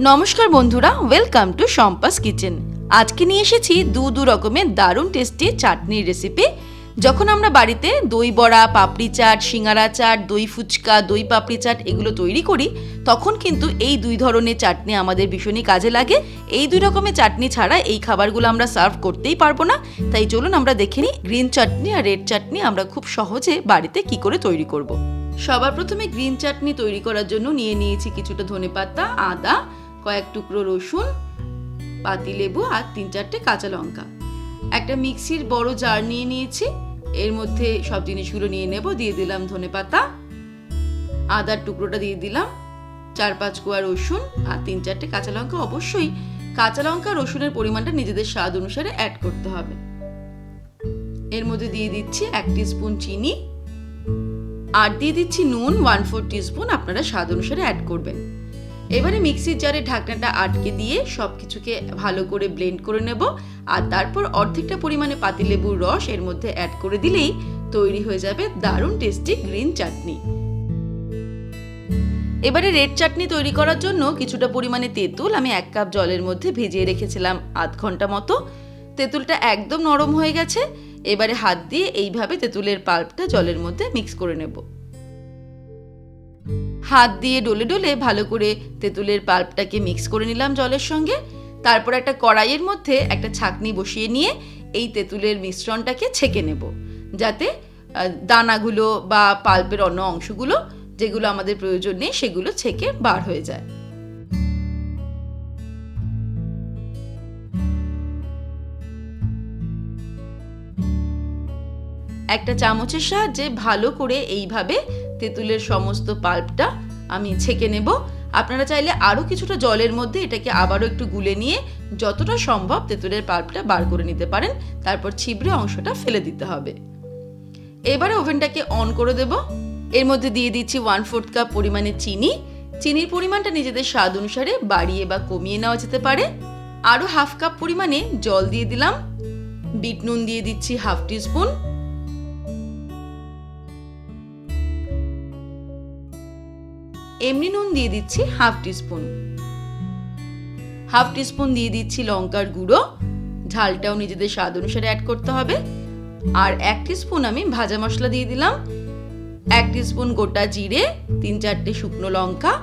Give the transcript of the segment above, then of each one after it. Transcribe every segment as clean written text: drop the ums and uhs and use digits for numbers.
নমস্কার বন্ধুরা, welcome to Shampa's kitchen. আজকে নিয়ে এসেছি দু রকমের দারুণ টেস্টি চাটনির রেসিপি। যখন আমরা বাড়িতে দই বড়া, পাপড়ি চাট, সিঙ্গারা চাট, দই ফুচকা, দই পাপড়ি চাট এগুলো তৈরি করি, তখন কিন্তু এই দুই ধরনের চাটনি আমাদের ভীষণই কাজে লাগে। এই দুই রকমের চাটনি ছাড়া এই খাবারগুলো আমরা সার্ভ করতেই পারবো না। তাই চলুন আমরা দেখে নিই গ্রিন চাটনি আর রেড চাটনি আমরা খুব সহজে বাড়িতে কি করে তৈরি করব। সবার প্রথমে গ্রিন চাটনি তৈরি করার জন্য নিয়ে নিয়েছি কিছুটা ধনেপাতা, আদা, কয়েক টুকরো রসুন, পাতিলেবু আর 3-4টে কাঁচা লঙ্কা। একটা মিক্সির বড় জার নিয়ে নিয়েছি, এর মধ্যে সব জিনিসগুলো নিয়ে নেব। দিয়ে দিলাম ধনেপাতা, আদার টুকরোটা দিয়ে দিলাম, 4-5 কোয়া রসুন আর 3-4টে কাঁচা লঙ্কা। অবশ্যই কাঁচা লঙ্কা রসুনের পরিমাণটা নিজেদের স্বাদ অনুসারে অ্যাড করতে হবে। এর মধ্যে দিয়ে দিচ্ছি 1 টিস্পুন চিনি আর দিয়ে দিচ্ছি নুন 1/4 টিস্পুন, আপনারা স্বাদ অনুসারে অ্যাড করবেন। এবারে মিক্সির জারে ঢাকনাটা আটকে দিয়ে সব কিছুকে ভালো করে ব্লেন্ড করে নেব আর তারপর অর্ধেকটা পরিমাণে পাতিলেবুর রস এর মধ্যে অ্যাড করে দিলেই তৈরি হয়ে যাবে দারুণ টেস্টি গ্রিন চাটনি। এবারে রেড চাটনি তৈরি করার জন্য কিছুটা পরিমাণে তেঁতুল আমি 1 কাপ জলের মধ্যে ভিজিয়ে রেখেছিলাম আধ ঘন্টা মতো। তেঁতুলটা একদম নরম হয়ে গেছে। এবারে হাত দিয়ে এইভাবে তেঁতুলের পাল্পটা জলের মধ্যে মিক্স করে নেব। হাত দিয়ে ডলে ডলে ভালো করে তেঁতুলের পাল্পটাকে মিক্স করে নিলাম জলের সঙ্গে। তারপর একটা কড়াইয়ের মধ্যে একটা ছাঁকনি বসিয়ে নিয়ে এই তেঁতুলের মিশ্রণটাকে ছেঁকে নেব, যাতে দানাগুলো বা পাল্পের অন্য অংশগুলো যেগুলো আমাদের প্রয়োজন নেই সেগুলো ছেঁকে বার হয়ে যায়। একটা চামচের সাহায্যে ভালো করে এইভাবে তেঁতুলের সমস্ত পাল্পটা আমি ছেঁকে নেব। আপনারা চাইলে আরও কিছুটা জলের মধ্যে এটাকে আবারও একটু গুলে নিয়ে যতটা সম্ভব তেঁতুলের পাল্পটা বার করে নিতে পারেন। তারপর ছিবড়ে অংশটা ফেলে দিতে হবে। এবারে ওভেনটাকে অন করে দেব। এর মধ্যে দিয়ে দিচ্ছি 1/4 কাপ পরিমাণে চিনি। চিনির পরিমাণটা নিজেদের স্বাদ অনুসারে বাড়িয়ে বা কমিয়ে নেওয়া যেতে পারে। আরও 1/2 কাপ পরিমাণে জল দিয়ে দিলাম। বিট নুন দিয়ে দিচ্ছি 1/2 টিস্পুন। এমনি নুন দিয়ে দিচ্ছি 1/2 টিস্পুন। 1/2 টিস্পুন দিয়ে দিচ্ছি লঙ্কার গুঁড়ো, ঝালটাও নিজেদের স্বাদ অনুসারে অ্যাড করতে হবে। আর 1 টিস্পুন আমি ভাজা মশলা দিয়ে দিলাম। 1 টিস্পুন গোটা জিরে, 3-4টে শুকনো লঙ্কা,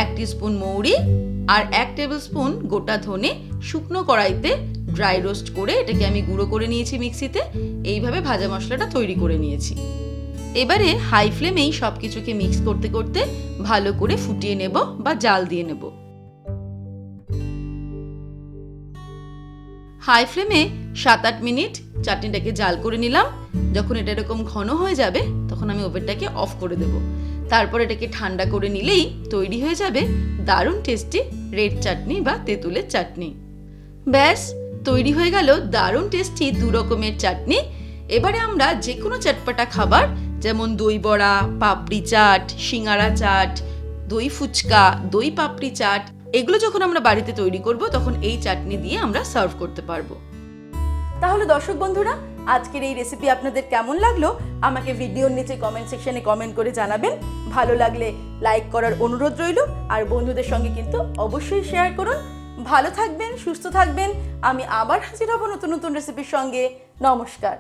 1 টিস্পুন মৌরি আর 1 টেবিল স্পুন গোটা ধনে শুকনো কড়াইতে ড্রাই রোস্ট করে এটাকে আমি গুঁড়ো করে নিয়েছি মিক্সিতে। এইভাবে ভাজা মশলাটা তৈরি করে নিয়েছি। এবারে হাই ফ্লেমেই সব কিছুকে মিক্স করতে করতে ভালো করে ফুটিয়ে নেব বা জাল দিয়ে নেব। হাই ফ্লেমে 7-8 মিনিট চাটনিটাকে জাল করে নিলাম। যখন এটা এরকম ঘন হয়ে যাবে তখন আমি ওভেনটাকে অফ করে দেব। তারপর এটাকে ঠান্ডা করে নিলেই তৈরি হয়ে যাবে দারুণ টেস্টি রেড চাটনি বা তেঁতুলের চাটনি। ব্যাস তৈরি হয়ে গেল দারুণ টেস্টি 2 রকমের চাটনি। এবারে আমরা যে কোনো চটপটা খাবার যেমন দই বড়া, পাপড়ি চাট, সিঙ্গারা চাট, দই ফুচকা, দই পাপড়ি চাট এগুলো যখন আমরা বাড়িতে তৈরি করব তখন এই চাটনি দিয়ে আমরা সার্ভ করতে পারবো। তাহলে দর্শক বন্ধুরা, আজকের এই রেসিপি আপনাদের কেমন লাগলো আমাকে ভিডিওর নিচে কমেন্ট সেকশনে কমেন্ট করে জানাবেন। ভালো লাগলে লাইক করার অনুরোধ রইল আর বন্ধুদের সঙ্গে কিন্তু অবশ্যই শেয়ার করুন। ভালো থাকবেন, সুস্থ থাকবেন। আমি আবার হাজির হব নতুন নতুন রেসিপির সঙ্গে। নমস্কার।